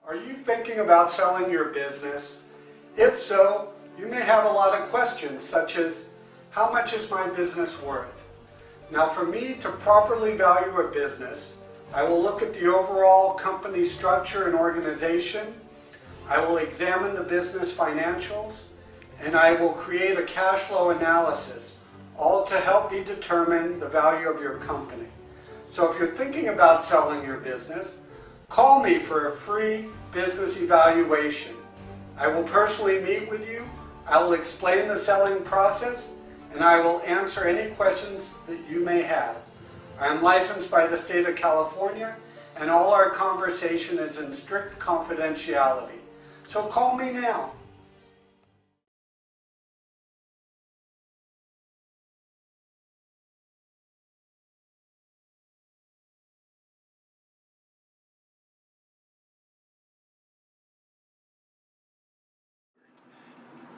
Are you thinking about selling your business? If so, you may have a lot of questions such as, how much is my business worth? Now, for me to properly value a business, I will look at the overall company structure and organization. I will examine the business financials, and I will create a cash flow analysis, all to help me determine the value of your company. So if you're thinking about selling your business, call me for a free business evaluation. I will personally meet with you, I will explain the selling process, and I will answer any questions that you may have. I am licensed by the state of California, and all our conversation is in strict confidentiality. So call me now.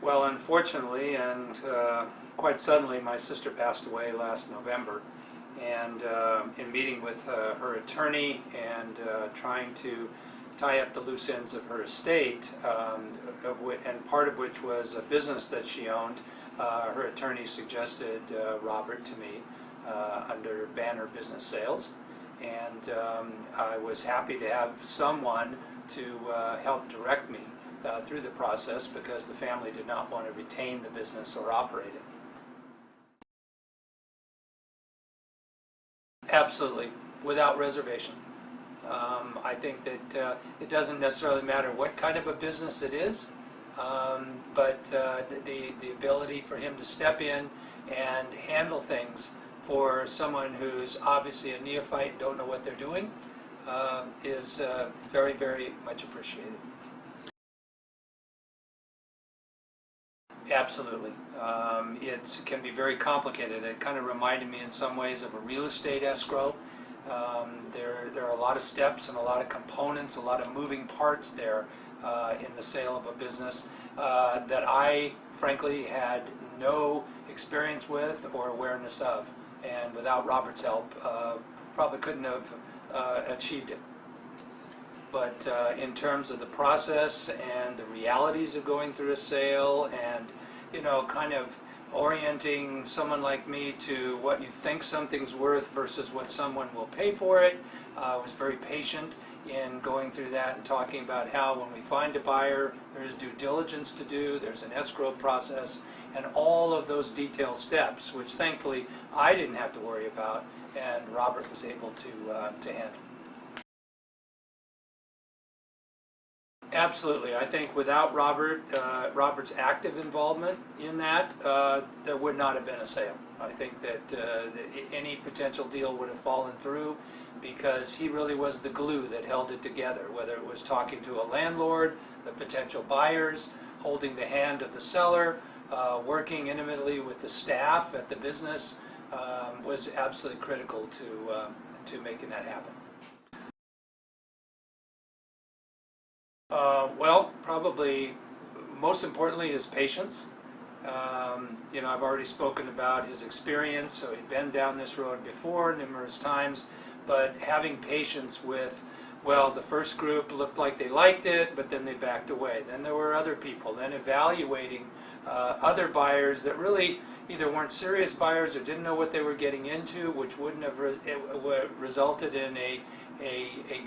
Well, unfortunately and quite suddenly, my sister passed away last November. And in meeting with her attorney and trying to tie up the loose ends of her estate, and part of which was a business that she owned, her attorney suggested Robert to me under Banner Business Sales. And I was happy to have someone to help direct me through the process, because the family did not want to retain the business or operate it. Absolutely, without reservation. I think that it doesn't necessarily matter what kind of a business it is, but the ability for him to step in and handle things for someone who's obviously a neophyte, don't know what they're doing, is very, very much appreciated. Absolutely. It can be very complicated. It kind of reminded me in some ways of a real estate escrow. There are a lot of steps and a lot of components, a lot of moving parts there in the sale of a business that I, frankly, had no experience with or awareness of. And without Robert's help, probably couldn't have achieved it. But in terms of the process and the realities of going through a sale, and kind of orienting someone like me to what you think something's worth versus what someone will pay for it, I was very patient in going through that and talking about how when we find a buyer, there's due diligence to do, there's an escrow process, and all of those detailed steps, which thankfully I didn't have to worry about, and Robert was able to handle. Absolutely. I think without Robert's active involvement in that, there would not have been a sale. I think that any potential deal would have fallen through, because he really was the glue that held it together, whether it was talking to a landlord, the potential buyers, holding the hand of the seller, working intimately with the staff at the business, was absolutely critical to making that happen. Well, probably most importantly is patience. I've already spoken about his experience, so he'd been down this road before numerous times, but having patience with, well, the first group looked like they liked it, but then they backed away. Then there were other people, then evaluating other buyers that really either weren't serious buyers or didn't know what they were getting into, which wouldn't have resulted in a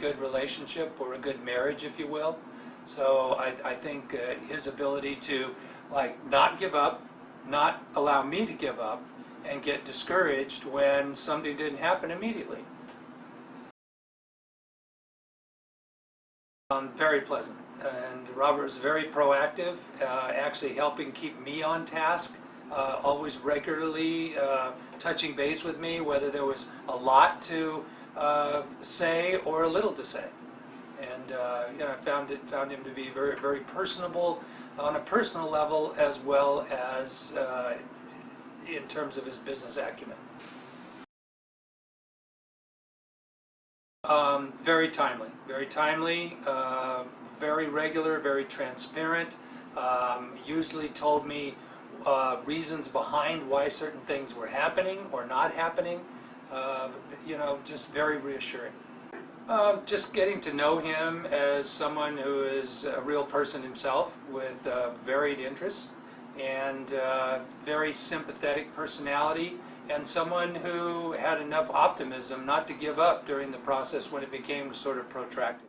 good relationship or a good marriage, if you will. So I think his ability to not give up, not allow me to give up, and get discouraged when something didn't happen immediately. Very pleasant, and Robert was very proactive, actually helping keep me on task, always regularly touching base with me, whether there was a lot to say or a little to say. And I found him to be very, very personable on a personal level, as well as in terms of his business acumen. Very timely, very regular, very transparent. Usually told me reasons behind why certain things were happening or not happening. Just very reassuring. Just getting to know him as someone who is a real person himself with varied interests and very sympathetic personality, and someone who had enough optimism not to give up during the process when it became sort of protracted.